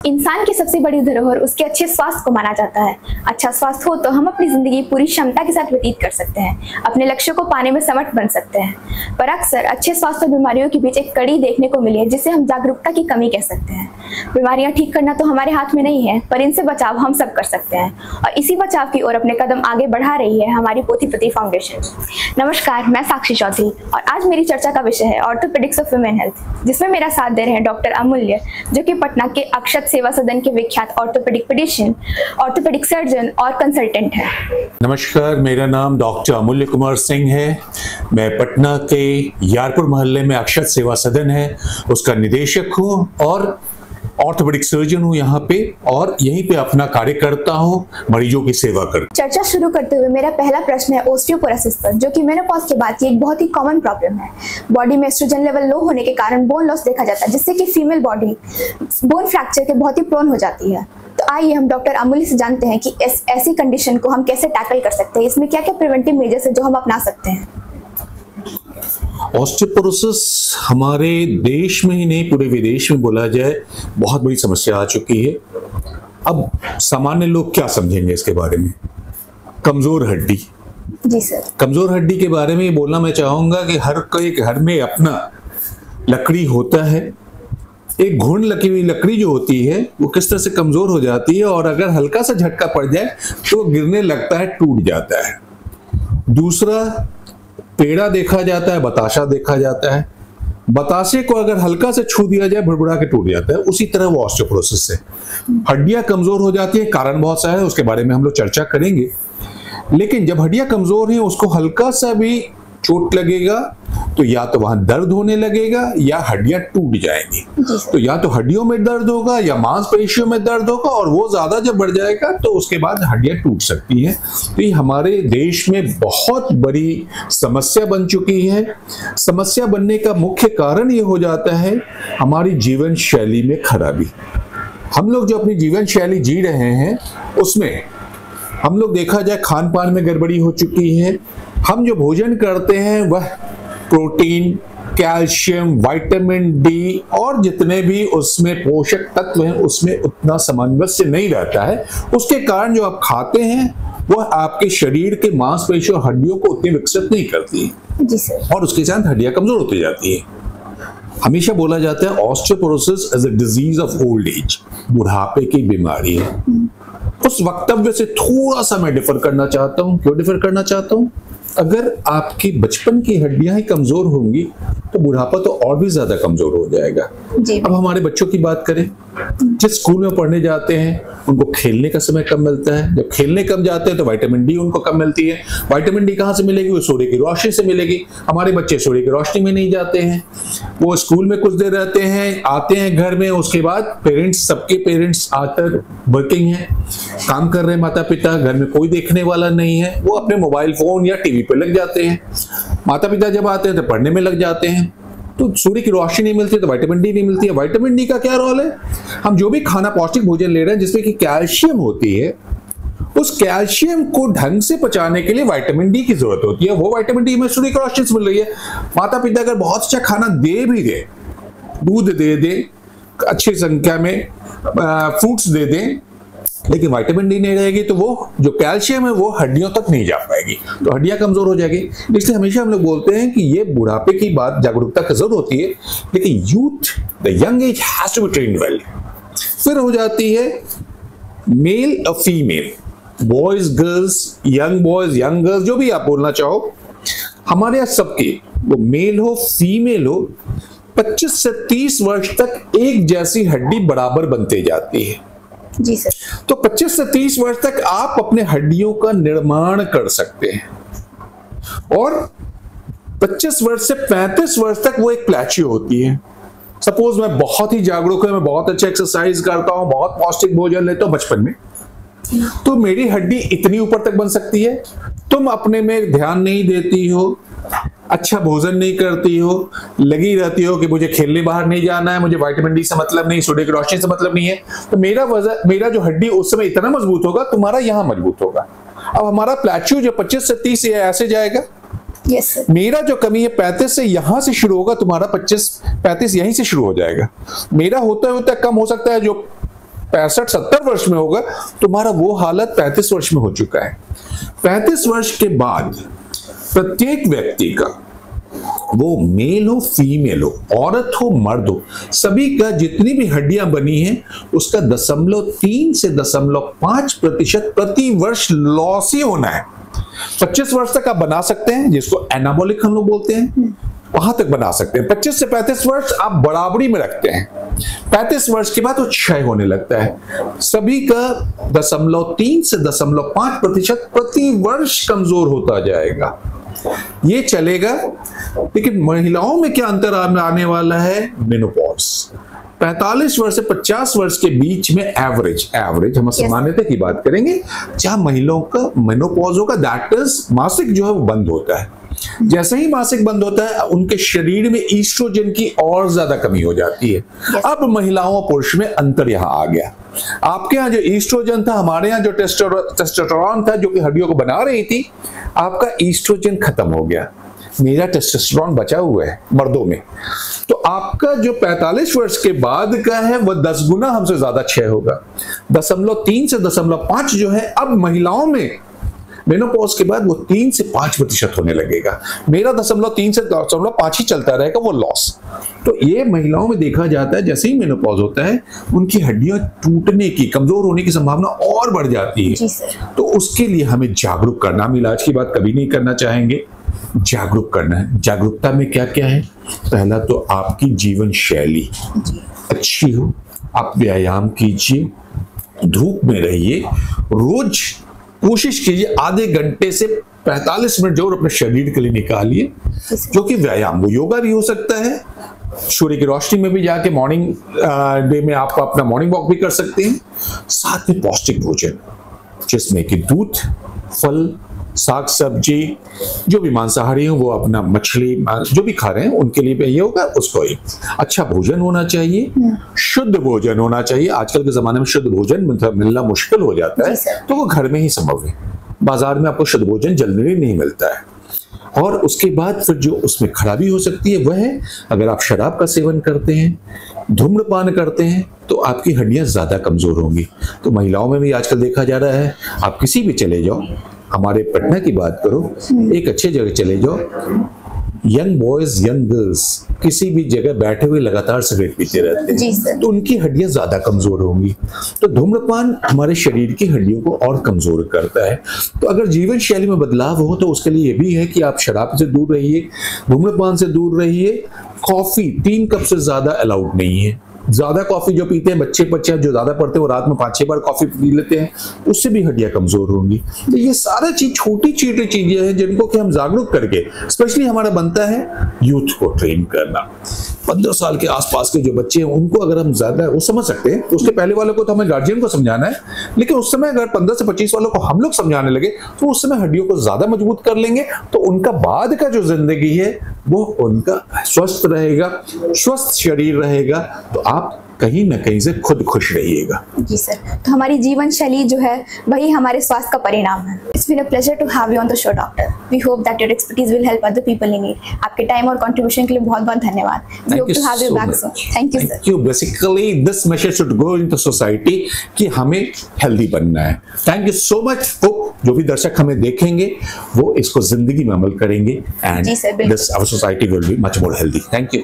इंसान की सबसे बड़ी धरोहर उसके अच्छे स्वास्थ्य को माना जाता है। अच्छा स्वास्थ्य हो तो हम अपनी जिंदगी पूरी क्षमता के साथ व्यतीत कर सकते हैं, अपने लक्ष्यों को पाने में समर्थ बन सकते हैं। पर अक्सर अच्छे स्वास्थ्य और बीमारियों के बीच एक कड़ी देखने को मिली है जिसे हम जागरूकता की कमी कह सकते हैं। बीमारियां ठीक करना तो हमारे हाथ में नहीं है, पर इनसे बचाव हम सब कर सकते हैं और इसी बचाव की ओर अपने कदम आगे बढ़ा रही है हमारी पोथी-पति फाउंडेशन। नमस्कार, मैं साक्षी चौधरी और आज मेरी चर्चा का विषय है ऑर्थोपेडिक्स ऑफ वुमेन हेल्थ, जिसमें मेरा साथ दे रहे हैं डॉक्टर अमूल्य, जो कि पटना के अक्षत सेवा सदन के विख्यात ऑर्थोपेडिक पेडिशियन, ऑर्थोपेडिक सर्जन और कंसल्टेंट है। नमस्कार, मेरा नाम डॉक्टर अमूल्य कुमार सिंह है। मैं पटना के यारपुर मोहल्ले में अक्षत सेवा सदन है उसका निदेशक हूँ और ऑर्थोपेडिक सर्जन हूँ यहाँ पे, और यहीं पे अपना कार्य करता हूँ, मरीजों की सेवा करता हूँ। चर्चा शुरू करते हुए मेरा पहला प्रश्न है ओस्टियोपोरोसिस पर, जो कि मेनोपॉज के बाद की एक बहुत ही कॉमन प्रॉब्लम है। बॉडी में एस्ट्रोजन लेवल लो होने के कारण बोन लॉस देखा जाता है, जिससे कि फीमेल बॉडी बोन फ्रैक्चर के बहुत ही प्रोन हो जाती है। तो आइए हम डॉक्टर अमूल्य से जानते हैं कि ऐसी कंडीशन को हम कैसे टैकल कर सकते हैं, इसमें क्या क्या प्रिवेंटिव मेजर्स है जो हम अपना सकते हैं। ऑस्टियोपोरोसिस हमारे देश में ही नहीं पूरे विदेश में बोला जाए बहुत बड़ी समस्या आ चुकी है। अब सामान्य लोग क्या समझेंगे इसके बारे में? कमजोर हड्डी। जी सर। कमजोर हड्डी के बारे में बोलना मैं चाहूंगा कि हर कोई घर में अपना लकड़ी होता है। एक घुंड लगी हुई लकड़ी जो होती है वो किस तरह से कमजोर हो जाती है और अगर हल्का सा झटका पड़ जाए तो गिरने लगता है, टूट जाता है। दूसरा, पेड़ा देखा जाता है, बताशा देखा जाता है। बताशे को अगर हल्का से छू दिया जाए भुड़भुड़ा के टूट जाता है। उसी तरह वो ऑस्टियोपोरोसिस है, हड्डियां कमजोर हो जाती है। कारण बहुत सारे है, उसके बारे में हम लोग चर्चा करेंगे। लेकिन जब हड्डियां कमजोर हैं, उसको हल्का सा भी चोट लगेगा तो या तो वहां दर्द होने लगेगा या हड्डियां टूट जाएंगी। तो या तो हड्डियों में दर्द होगा या मांसपेशियों में दर्द होगा, और वो ज्यादा जब बढ़ जाएगा तो उसके बाद हड्डियां टूट सकती हैं। तो ये हमारे देश में बहुत बड़ी समस्या बन चुकी है। समस्या बनने का मुख्य कारण ये हो जाता है हमारी जीवन शैली में खराबी। हम लोग जो अपनी जीवन शैली जी रहे हैं उसमें हम लोग देखा जाए खान पान में गड़बड़ी हो चुकी है। हम जो भोजन करते हैं वह प्रोटीन, कैल्शियम, विटामिन डी और जितने भी उसमें पोषक तत्व हैं उसमें उतना सामंजस्य नहीं रहता है। उसके कारण जो आप खाते हैं वह आपके शरीर के मांसपेशियों और हड्डियों को उतनी विकसित नहीं करती जी सर। और उसके साथ हड्डियां कमजोर होती जाती है। हमेशा बोला जाता है osteoporosis is a disease of old age, बुढ़ापे की बीमारी है। उस वक्तव्य से थोड़ा सा मैं डिफर करना चाहता हूं। क्यों डिफर करना चाहता हूं? अगर आपकी बचपन की हड्डियां ही कमजोर होंगी तो बुढ़ापा तो और भी ज्यादा कमजोर हो जाएगा। अब हमारे बच्चों की बात करें, जिस स्कूल में पढ़ने जाते हैं उनको खेलने का समय कम मिलता है। जब खेलने कम जाते हैं तो विटामिन डी उनको कम मिलती है। विटामिन डी कहाँ से मिलेगी? वो सूर्य की रोशनी से मिलेगी। हमारे बच्चे सूर्य की रोशनी में नहीं जाते हैं, वो स्कूल में कुछ देर रहते हैं, आते हैं घर में, उसके बाद पेरेंट्स, सबके पेरेंट्स आकर वर्किंग है, काम कर रहे हैं, माता पिता, घर में कोई देखने वाला नहीं है, वो अपने मोबाइल फोन या टीवी पे लग जाते हैं। माता पिता जब आते हैं तो पढ़ने में लग जाते हैं, तो सूर्य की रोशनी नहीं मिलती तो विटामिन डी नहीं मिलती है। विटामिन डी का क्या रोल है? हम जो भी खाना पौष्टिक भोजन ले रहे हैं जिसमें कि कैल्शियम होती है, उस कैल्शियम को ढंग से पचाने के लिए विटामिन डी की जरूरत होती है। वो विटामिन डी में सूर्य की रोशनी से मिल रही है। माता पिता अगर बहुत अच्छा खाना दे भी दे, दूध दे दे, अच्छी संख्या में फ्रूट्स दे दें, लेकिन विटामिन डी नहीं रहेगी तो वो जो कैल्शियम है वो हड्डियों तक नहीं जा पाएगी, तो हड्डियां कमजोर हो जाएगी। इसलिए हमेशा हम लोग बोलते हैं कि ये बुढ़ापे की बात जागरूकता की जरूरत होती है, लेकिन youth, the young age has to be trained well. फिर हो जाती है मेल और female, boys girls, young boys young girls, जो भी आप बोलना चाहो, हमारे यहाँ सबके, वो मेल हो फीमेल हो, 25 से 30 वर्ष तक एक जैसी हड्डी बराबर बनते जाती है। जी सर। तो 25 से 30 वर्ष तक आप अपने हड्डियों का निर्माण कर सकते हैं और 25 वर्ष से 35 वर्ष तक वो एक प्लेचियो होती है। सपोज मैं बहुत ही जागरूक हूं, मैं बहुत अच्छा एक्सरसाइज करता हूं, बहुत पौष्टिक भोजन लेता हूं बचपन में, तो मेरी हड्डी इतनी ऊपर तक बन सकती है। तुम अपने में ध्यान नहीं देती हो, अच्छा भोजन नहीं करती हो, लगी रहती हो कि मुझे खेलने बाहर नहीं जाना है, मुझे विटामिन डी से मतलब नहीं, सूर्य की रोशनी से मतलब नहीं है, तो मेरा जो हड्डी उस समय इतना मजबूत होगा, तुम्हारा यहां मजबूत होगा। अब हमारा प्लेचियो जो 25 से 30 ऐसे जाएगा, yes, मेरा जो कमी है 35 से यहां से शुरू होगा, तुम्हारा 25-35 यहीं से शुरू हो जाएगा। मेरा होता होता कम हो सकता है, जो 65-70 वर्ष में होगा, तुम्हारा वो हालत 35 वर्ष में हो चुका है। 35 वर्ष के बाद प्रत्येक व्यक्ति का, वो मेल हो फीमेल हो, औरत हो मर्द हो, सभी का जितनी भी हड्डियां बनी हैं उसका 0.3 से 0.5% प्रति वर्ष लॉस ही होना है। 25 वर्ष तक आप बना सकते हैं, जिसको एनाबॉलिक हम लोग बोलते हैं, वहां तक बना सकते हैं। 25 से 35 वर्ष आप बराबरी में रखते हैं। 35 वर्ष के बाद वो क्षय होने लगता है। सभी का 0.3 से 0.5% प्रति वर्ष कमजोर होता जाएगा। ये चलेगा, लेकिन महिलाओं में क्या अंतर आने वाला है? मेनोपॉज। 45 वर्ष से 50 वर्ष के बीच में एवरेज हम सामान्यता की बात करेंगे, जहां महिलाओं का मेनोपॉज होगा, दैट इज मासिक जो है वो बंद होता है। जैसे ही मासिक बंद होता है, उनके शरीर में ईस्ट्रोजन की और ज्यादा कमी हो जाती है। अब महिलाओं और पुरुष में अंतर यहां आ गया। आपके यहाँ जो ईस्ट्रोजन था, हमारे यहाँ जो टेस्टोस्टेरोन था जो कि हड्डियों को बना रही थी, आपका ईस्ट्रोजन खत्म हो गया, मेरा टेस्टोस्टेरोन बचा हुआ है मर्दों में। तो आपका जो 45 वर्ष के बाद का है वह 10 गुना हमसे ज्यादा क्षय होगा। 0.3 से 0.5 जो है अब महिलाओं में मेनोपॉज के बाद वो 3 से 5% होने लगेगा। मेरा 0.3 से 0.5 ही चलता रहेगा वो लॉस। तो ये महिलाओं में देखा जाता है, जैसे ही मेनोपॉज होता है उनकी हड्डियां टूटने की, कमजोर होने की संभावना और बढ़ जाती है। तो उसके लिए हमें जागरूक करना, हम इलाज की बात कभी नहीं करना चाहेंगे, जागरूक करना है। जागरूकता में क्या क्या है? पहला तो आपकी जीवन शैली अच्छी हो, आप व्यायाम कीजिए, धूप में रहिए, रोज कोशिश कीजिए आधे घंटे से 45 मिनट जरूर अपने शरीर के लिए निकालिए, जो कि व्यायाम, वो योगा भी हो सकता है, सूर्य की रोशनी में भी जाके मॉर्निंग डे में आप अपना मॉर्निंग वॉक भी कर सकते हैं। साथ में पौष्टिक भोजन, जिसमें कि दूध, फल, साग सब्जी, जो भी मांसाहारी हो वो अपना मछली जो भी खा रहे हैं उनके लिए भी ये होगा, उसको एक अच्छा भोजन होना चाहिए, शुद्ध भोजन होना चाहिए। आजकल के जमाने में शुद्ध भोजन मिलना मुश्किल हो जाता है, तो वो घर में ही संभव है। बाजार में आपको शुद्ध भोजन जल्दी नहीं मिलता है। और उसके बाद फिर जो उसमें खराबी हो सकती है वह है, अगर आप शराब का सेवन करते हैं, धूम्रपान करते हैं, तो आपकी हड्डियां ज्यादा कमजोर होंगी। तो महिलाओं में भी आजकल देखा जा रहा है, आप किसी भी चले जाओ, हमारे पटना की बात करो, एक अच्छे जगह चले जाओ, यंग बॉयज यंग गर्ल्स किसी भी जगह बैठे हुए लगातार सिगरेट पीते रहते हैं, तो उनकी हड्डियां ज्यादा कमजोर होंगी। तो धूम्रपान हमारे शरीर की हड्डियों को और कमजोर करता है। तो अगर जीवन शैली में बदलाव हो तो उसके लिए ये भी है कि आप शराब से दूर रहिए, धूम्रपान से दूर रहिए, कॉफी 3 कप से ज्यादा अलाउड नहीं है। ज्यादा कॉफी जो पीते हैं बच्चे जो ज्यादा पढ़ते हैं वो रात में 5-6 बार कॉफी पी लेते हैं, उससे भी हड्डियां कमजोर होंगी। तो ये सारा चीज छोटी छोटी चीजें हैं जिनको कि हम जागरूक करके, स्पेशली हमारा बनता है यूथ को ट्रेन करना। 15 साल के आसपास के जो बच्चे हैं उनको अगर हम ज्यादा वो समझ सकते हैं, उसके पहले वालों को तो हमें गार्जियन को समझाना है, लेकिन उस समय अगर 15 से 25 वालों को हम लोग समझाने लगे तो उस समय हड्डियों को ज्यादा मजबूत कर लेंगे। तो उनका बाद का जो जिंदगी है वो उनका स्वस्थ रहेगा, स्वस्थ शरीर रहेगा, तो आप कहीं ना कहीं से खुद खुश रहिएगा। जी सर, तो हमारी जीवन शैली जो है वही हमारे स्वास्थ्य का परिणाम है। It's been a pleasure to have you on the show doctor. We hope that your expertise will help other people in need. आपके टाइम और कंट्रीब्यूशन के लिए बहुत बहुत धन्यवाद। We hope to have you back soon. Thank you sir. Thank you. Basically this message should go into society कि हमें healthy बनना है। Thank you so much. Hope जो भी दर्शक हमें देखेंगे वो इसको जिंदगी में अमल करेंगे and this our society will be much more healthy. Thank you.